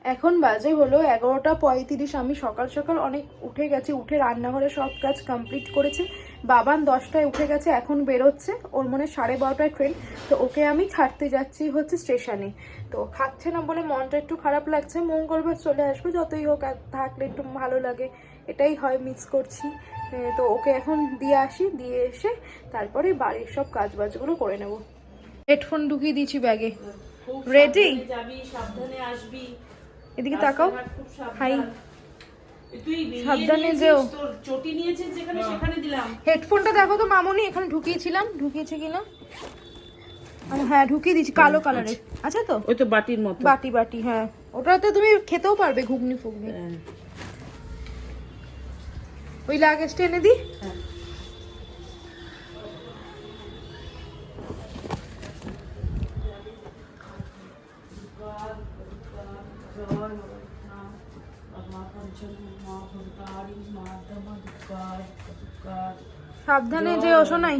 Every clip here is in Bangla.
এখন বাজে হলো 11:35। আমি সকাল সকাল অনেক উঠে গেছি, উঠে রান্নাঘরে সব কাজ কমপ্লিট করেছি। বাবান 10টায় উঠে গেছে, এখন বেরোচ্ছে, ওর মনে 12:30টায় ট্রেন। তো ওকে আমি ছাড়তে যাচ্ছি হচ্ছে স্টেশনে। তো খাচ্ছে না বলে মনটা একটু খারাপ লাগছে। মঙ্গলবার চলে আসবে, যতই হোক আর থাকলে একটু ভালো লাগে, এটাই হয়, মিস করছি। তো ওকে এখন দিয়ে আসি, দিয়ে এসে তারপরে বাড়ির সব কাজ বাজগুলো করে নেব। হেডফোন ঢুকিয়ে দিয়েছি ব্যাগে। রেডি? যাবি, সাবধানে আসবি। এদিকে তাকাও। হাই। তুই সাবধানে যেও। তোর চটি নিয়েছিস যেখানে, সেখানে দিলাম। হেডফোনটা দেখো তো মামুনি, এখানে ঢুকিয়েছিলাম, ঢুকিয়েছে কিনা। হ্যাঁ ঢুকিয়ে দিয়েছি, কালো কালারের। আচ্ছা তো ওই তো বাটির মতো। বাটি বাটি, হ্যাঁ ওটাতে তুমি খেতেও পারবে ঘুগনি ফুগনি। ওই লাগেজটা এনে দি। সাবধানে যে ওসো নাই।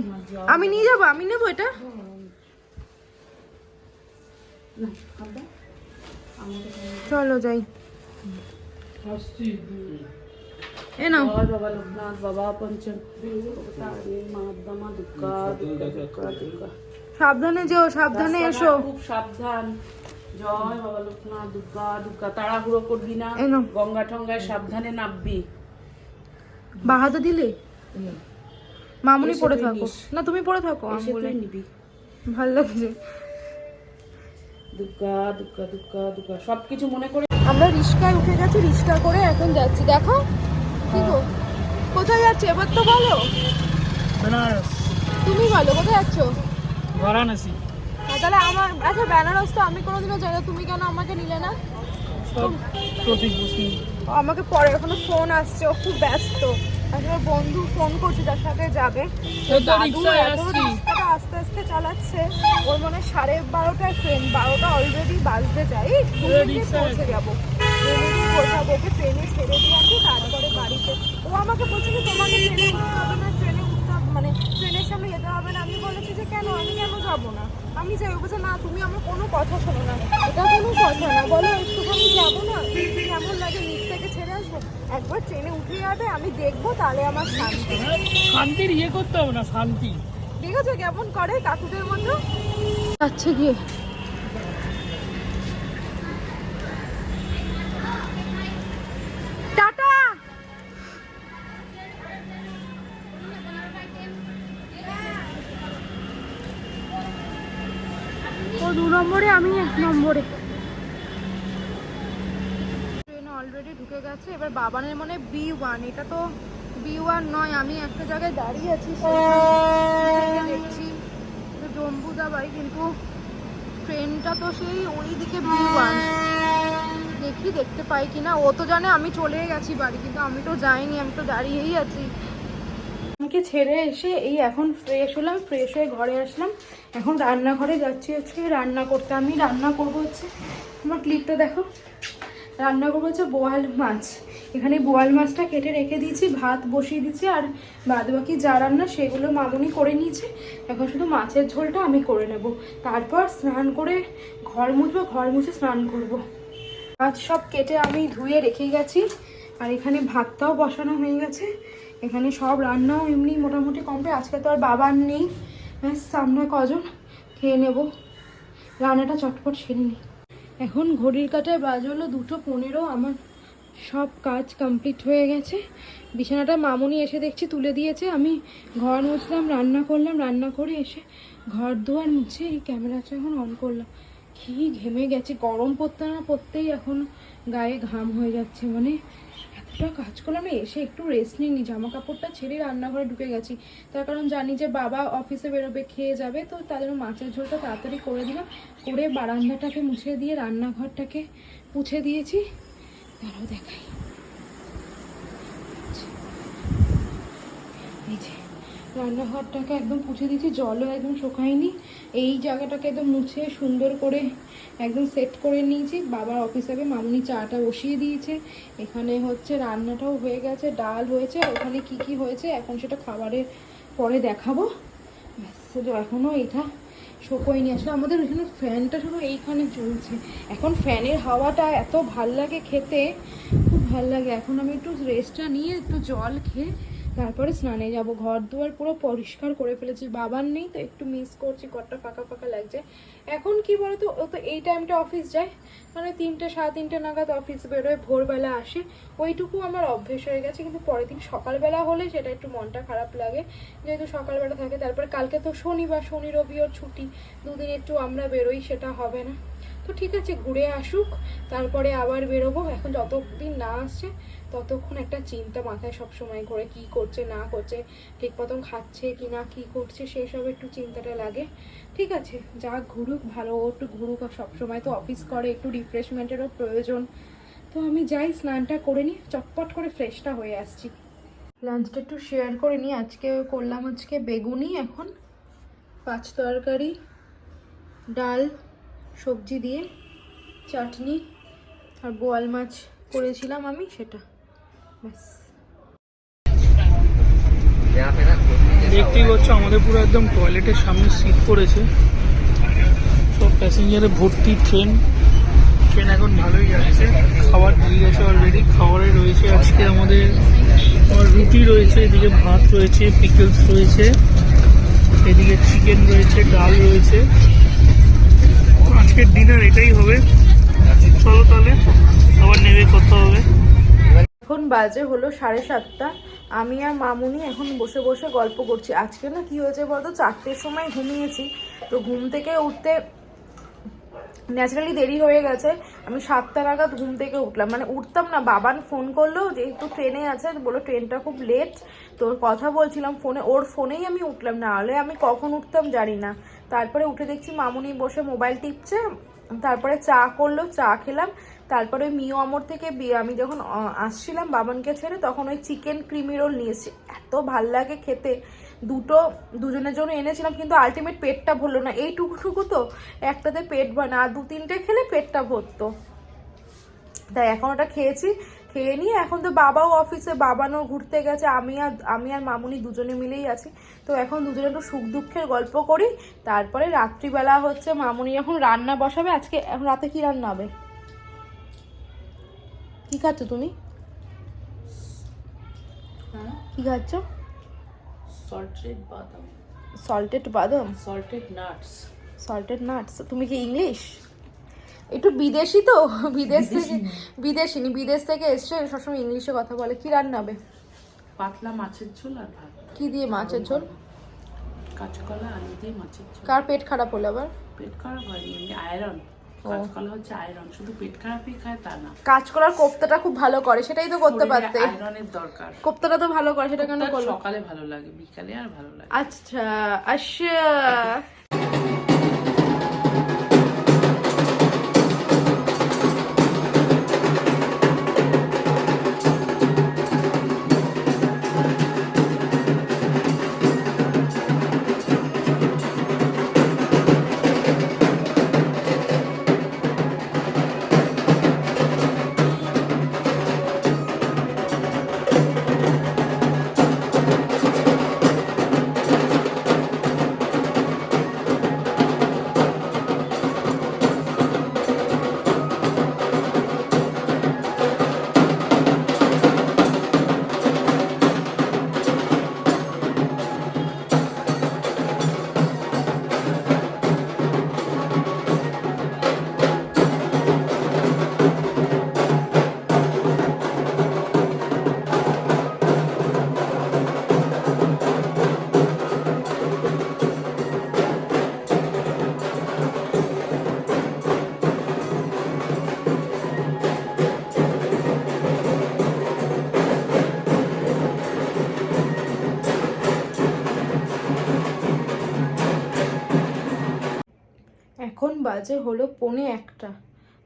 আমি নিয়ে যাবো, আমি নেবো এটা। চলো যাই। এ নাও। বাবা লোকনাথ, বাবা পঞ্চম, সাবধানে যেও, সাবধানে এসো। খুব সাবধান। জয় বাবা লোকনাথ, দুর্গা দুর্গা। তাড়াহুড়ো করবি না, এনো। গঙ্গা ঠঙ্গায় সাবধানে নামবি। বাহাদা দিলে মামুনি এসে পড়ে তুই থাকো নিস। না, তুমি পড়ে থাকো। এসে তুই নিবি। ভালো লাগছে। দুর্গা দুর্গা দুর্গা দুর্গা সবকিছু মনে করে। আমরা রিস্কায় উঠে গেছি, রিস্কা করে এখন যাচ্ছি। দেখো কি গো, কোথায় যাচ্ছে এবার তো বলো। বেনারস। তুমি বলো কোথায় যাচ্ছ। বারাণসী। তাহলে আমার আচ্ছা, বেনারস তো আমি কোনোদিনও যাই না, তুমি কেন আমাকে নিলে না। সব প্রতীক বসু। আমাকে পরে এখনো ফোন আসছে, ও খুব ব্যস্ত। আসলে বন্ধু ফোন করছে যার সাথে যাবে। দাদু এখনো রাস্তাটা আস্তে আস্তে চালাচ্ছে। ওর মনে 12:30টায় ট্রেন, 12টা অলরেডি বাজতে যায়, 2 মিনিটে পৌঁছে যাবো। 2 মিনিট পৌঁছাবো, ওকে ট্রেনে ছেড়ে দিয়ে আসি, তারপরে বাড়িতে। ও আমাকে বলছে যে তোমাকে ট্রেনে উঠতে হবে না, ট্রেনে উঠতে মানে ট্রেনের সামনে যেতে হবে না। আমি বলেছি যে কেন, আমি কেন যাবো না, আমি যাই। ও বলছে না তুমি আমার কোনো কথা শোনো না। এটা কোনো কথা না, বলো একটুখানি যাবো না, কেমন লাগে, নিচ থেকে ছেড়ে আসবো। একবার ট্রেনে উঠে যাবে, আমি দেখবো, তাহলে আমার শান্তি। শান্তির ইয়ে করতে হবে না, শান্তি। দেখেছো কেমন করে কাকুদের মতো যাচ্ছে গিয়ে। টাটা। ও 2 নম্বরে, আমি 1 নম্বরে। ট্রেন অলরেডি ঢুকে গেছে। এবার বাবানের মনে B1, এটা তো B1 নয়। আমি একটা জায়গায় দাঁড়িয়ে আছি, সেখানে দেখছি জম্বুদাবাই, কিন্তু ট্রেনটা তো সেই ওই দিকে B1। দেখি দেখতে পাই কিনা। ও তো জানে আমি চলে গেছি বাড়ি, কিন্তু আমি তো যাইনি, আমি তো দাঁড়িয়েই আছি। আমাকে ছেড়ে এসে এই এখন ফ্রেশ হলাম, ফ্রেশ হয়ে ঘরে আসলাম। এখন রান্নাঘরে যাচ্ছি হচ্ছে রান্না করতে। আমি রান্না করবো হচ্ছে, আমার ক্লিপটা দেখো, রান্না করবো হচ্ছে বোয়াল মাছ। এখানে বোয়াল মাছটা কেটে রেখে দিয়েছি, ভাত বসিয়ে দিচ্ছি, আর বাদবাকি যা রান্না সেগুলো মামুনি করে নিয়েছে। এখন শুধু মাছের ঝোলটা আমি করে নেব, তারপর স্নান করে ঘর মুছবো, ঘর মুছে স্নান করব। মাছ সব কেটে আমি ধুয়ে রেখে গেছি, আর এখানে ভাতটাও বসানো হয়ে গেছে। এখানে সব রান্নাও এমনি মোটামুটি কমপ্লিট। আজকে তো আর বাবার নেই, সামনে কজন খেয়ে নেব, রান্নাটা চটপট সেরে নিই। এখন ঘড়ির কাঁটায় বাজে হলো 2:15। আমার সব কাজ কমপ্লিট হয়ে গেছে। বিছানাটা মামুনি এসে দেখছি তুলে দিয়েছে। আমি ঘর মুছলাম, রান্না করলাম, রান্না করে এসে ঘর দুয়ার মুছে এই ক্যামেরাটা এখন অন করলাম। কি ঘেমে গেছে, গরম পড়তে না পড়তেই এখন গায়ে ঘাম হয়ে যাচ্ছে। মানে এতটা কাজ করলাম না, এসে একটু রেস্ট নিইনি, জামা কাপড়টা ছেড়ে রান্নাঘরে ঢুকে গেছি। তার কারণ জানি যে বাবা অফিসে বেরোবে, খেয়ে যাবে, তো তাদের মাছের ঝোলটা তাড়াতাড়ি করে দিলাম, করে বারান্দাটাকে মুছে দিয়ে রান্নাঘরটাকে মুছে দিয়েছি। তারাও দেখাই, এই যে রান্নাঘরটাকে একদম মুছে দিয়েছি, জলও একদম শুকায়নি। এই জায়গাটাকে একদম মুছে সুন্দর করে একদম সেট করে নিয়েছি। বাবার অফিস হবে, মামুনি চাটা বসিয়ে দিয়েছে। এখানে হচ্ছে রান্নাটাও হয়ে গেছে, ডাল হয়েছে, ওখানে কি কি হয়েছে এখন সেটা খাবারের পরে দেখাবো। ব্যাস, এখনও এটা শোকোই নিয়ে আসলে আমাদের এখানে ফ্যানটা শুধু এইখানে চলছে। এখন ফ্যানের হাওয়াটা এত ভাল লাগে খেতে, খুব ভাল লাগে। এখন আমি একটু রেস্টটা নিয়ে একটু জল খেয়ে তারপরে স্নানে যাব। ঘর দুয়ার পুরো পরিষ্কার করে ফেলেছি, বাবার নেই তো একটু মিস করছি, ঘরটা ফাঁকা ফাঁকা লাগছে। এখন কি বলতো, ও তো এই টাইমটা অফিস যায়, মানে 3টে 3:30 নাগাদ অফিস বেরোয়, ভোরবেলা আসে, ওইটুকু আমার অভ্যেস হয়ে গেছে। কিন্তু পরের দিন সকালবেলা হলে সেটা একটু মনটা খারাপ লাগে, যেহেতু সকালবেলা থাকে। তারপরে কালকে তো শনিবার, শনি রবি ওর ছুটি, দুদিন একটু আমরা বেরোই, সেটা হবে না। তো ঠিক আছে, ঘুরে আসুক, তারপরে আবার বেরোবো। এখন যতদিন না আসছে ততক্ষণ একটা চিন্তা মাথায় সবসময় ঘোরে, কি করছে না করছে, ঠিক মতন খাচ্ছে কি না, কি করছে, সেই সব একটু চিন্তাটা লাগে। ঠিক আছে, যা ঘুরুক, ভালো, ও একটু ঘুরুক। আর সবসময় তো অফিস করে, একটু রিফ্রেশমেন্টেরও প্রয়োজন। তো আমি যাই, স্নানটা করে নিই, চটপট করে ফ্রেশটা হয়ে আসছি। লাঞ্চটা একটু শেয়ার করে নিই। আজকে করলাম বেগুনি, এখন 5 তরকারি, ডাল, সবজি দিয়ে চাটনি, আর বোয়াল মাছ করেছিলাম আমি, সেটা ব্যাস। দেখতেই পাচ্ছ আমাদের পুরো একদম টয়লেটের সামনে সিট পড়েছে, সব প্যাসেঞ্জারে ভর্তি ট্রেন এখন ভালোই যাচ্ছে। খাবার দিয়ে গেছে অলরেডি, খাবারে রয়েছে আজকে আমাদের রুটি রয়েছে, এদিকে ভাত রয়েছে, পিকলস রয়েছে, এদিকে চিকেন রয়েছে, ডাল রয়েছে। আজকের ডিনার এটাই হবে। চলো তাহলে আবার নেমে কথা হবে। এখন বাজে হলো 7:30। আমি আর মামুনি এখন বসে বসে গল্প করছি। আজকে না কি হয়েছে বলতো, 4টের সময় ঘুমিয়েছি, তো ঘুম থেকে উঠতে ন্যাচারালি দেরি হয়ে গেছে। আমি 7টা নাগাদ ঘুম থেকে উঠলাম, মানে উঠতাম না, বাবান ফোন করলো যেহেতু ট্রেনে আছে, বললো ট্রেনটা খুব লেট, তোর কথা বলছিলাম ফোনে, ওর ফোনেই আমি উঠলাম, না হলে আমি কখন উঠতাম জানি না। তারপরে উঠে দেখছি মামুনি বসে মোবাইল টিপছে, তারপরে চা করলো, চা খেলাম। তারপরে মিও আমর থেকে আমি যখন আসছিলাম বাবানকে ছেড়ে, তখন ওই চিকেন ক্রিমি রোল নিয়েছি, এত ভাল লাগে খেতে। দুজনের জন্য এনেছিলাম, কিন্তু আলটিমেট পেটটা ভরলো না, এইটুকু তো একটাতে পেট ভরে না, আর 2-3টে খেলে পেটটা ভরতো। তাই এখন ওটা খেয়েছি, খেয়ে নিয়ে এখন তো বাবাও অফিসে, বাবানও ঘুরতে গেছে, আমি আর মামুনি দুজনে মিলেই আছি। তো এখন দুজনে একটু সুখ দুঃখের গল্প করি। তারপরে রাত্রিবেলা মামুনি যখন রান্না বসাবে, আজকে এখন রাতে কি রান্না হবে? কি খাচ্ছ তুমি? হ্যাঁ, কি খাচ্ছ? সল্টেড বাদাম। সল্টেড বাদাম? Salted nuts. Salted nuts? তুমি কি ইংলিশ? একটু বিদেশি তো, বিদেশিনী, বিদেশ থেকে এসছে, সবসময় ইংলিশে কথা বলে। কি রান্না হবে? পাতলা মাছের ঝোল আর ভাত। কি দিয়ে মাছের ঝোল? কাঁচকলা আলু দিয়ে মাছের ঝোল। কার পেট খারাপ হলো আবার? পেট খারাপ হয়নি, এমনি আয়রন। কাঁচকলা হচ্ছে আয়রন, শুধু পেট খারাপই খায় তা না। কাঁচকলার কোপ্তাটা খুব ভালো করে, সেটাই তো করতে পারতে। আয়রনের দরকার। কোপ্তাটা তো ভালো করে, সেটা কেন করলো? সকালে ভালো লাগে, বিকালে আর ভালো লাগে। আচ্ছা আচ্ছা। এখন বাজে হলো 1:45।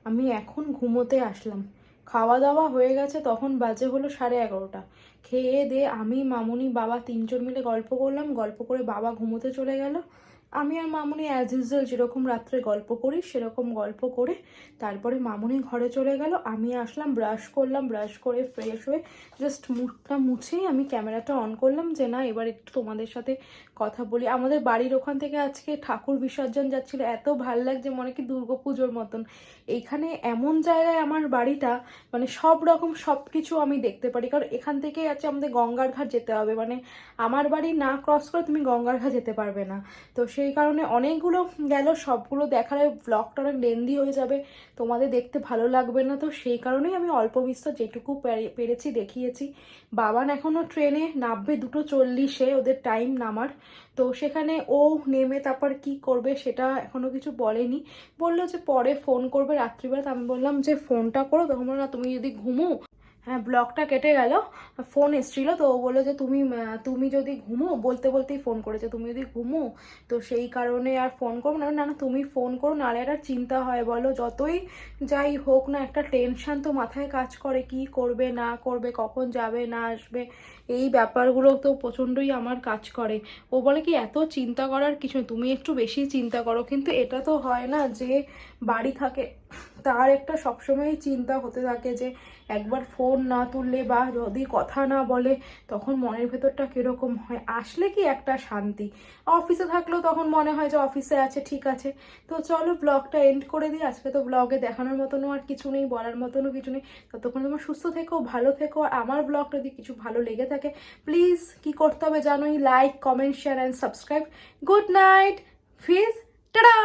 আমি এখন ঘুমোতে আসলাম, খাওয়া দাওয়া হয়ে গেছে, তখন বাজে হলো 11:30। খেয়ে দিয়ে আমি, মামুনি, বাবা 3জন মিলে গল্প করলাম, গল্প করে বাবা ঘুমোতে চলে গেল। আমি আর মামুনি অ্যাজ ইউজুয়াল যেরকম রাত্রে গল্প করি সেরকম গল্প করে তারপরে মামুনি ঘরে চলে গেল, আমি আসলাম, ব্রাশ করলাম, ব্রাশ করে ফ্রেশ হয়ে জাস্ট মুখটা মুছেই আমি ক্যামেরাটা অন করলাম যে না এবার একটু তোমাদের সাথে কথা বলি। আমাদের বাড়ির ওখান থেকে আজকে ঠাকুর বিসর্জন যাচ্ছিল, এত ভাল লাগছে মনে কি দুর্গাপুজোর মতন। এইখানে এমন জায়গায় আমার বাড়িটা, মানে সব রকম সব কিছু আমি দেখতে পারি, কারণ এখান থেকে আছে আমাদের গঙ্গার ঘাট যেতে হবে, মানে আমার বাড়ি না ক্রস করে তুমি গঙ্গার ঘাট যেতে পারবে না। তো সেই কারণে অনেকগুলো গেল, সবগুলো দেখার ব্লগটা অনেক লেন্দি হয়ে যাবে, তোমাদের দেখতে ভালো লাগবে না। তো সেই কারণেই আমি অল্প বিস্তর যেটুকু পেরেছি দেখিয়েছি। বাবান এখনও ট্রেনে নামবে 2:40 ওদের টাইম নামার। তো সেখানে ও নেমে তারপর কি করবে সেটা এখনো কিছু বলেনি, বললো যে পরে ফোন করবে রাত্রিবেলা। আমি বললাম যে ফোনটা করো, তখন বললো না তুমি যদি ঘুমো, হ্যাঁ ব্লগটা কেটে গেল, ফোন এসেছিল তো ও বললো যে তুমি যদি ঘুমো, বলতে বলতেই ফোন করেছে, তুমি যদি ঘুমো তো সেই কারণে আর ফোন করবো না। না না তুমি ফোন করো, নাহলে একটা চিন্তা হয় বলো, যতই যাই হোক না একটা টেনশন তো মাথায় কাজ করে, কি করবে না করবে, কখন যাবে না আসবে, এই ব্যাপারগুলো তো প্রচণ্ডই আমার কাজ করে। ও বলে কি এত চিন্তা করার কিছু নেই, তুমি একটু বেশি চিন্তা করো, কিন্তু এটা তো হয় না যে বাড়ি থাকে তার একটা সবসময় চিন্তা হতে থাকে যে একবার ফোন না তুললে বা যদি কথা না বলে তখন মনের ভেতরটা কীরকম হয়। আসলে কি একটা শান্তি, অফিসে থাকলেও তখন মনে হয় যে অফিসে আছে ঠিক আছে। তো চলো ব্লগটা এন্ড করে দিই, আজকে তো ব্লগে দেখানোর মতনও আর কিছু নেই, বলার মতনও কিছু নেই। ততক্ষণ তোমার সুস্থ থেকো, ভালো থেকো, আর আমার ব্লগটা যদি কিছু ভালো লেগে থাকে প্লিজ কি করতে হবে জানোই, like comment share and subscribe. Good night, fees, tata.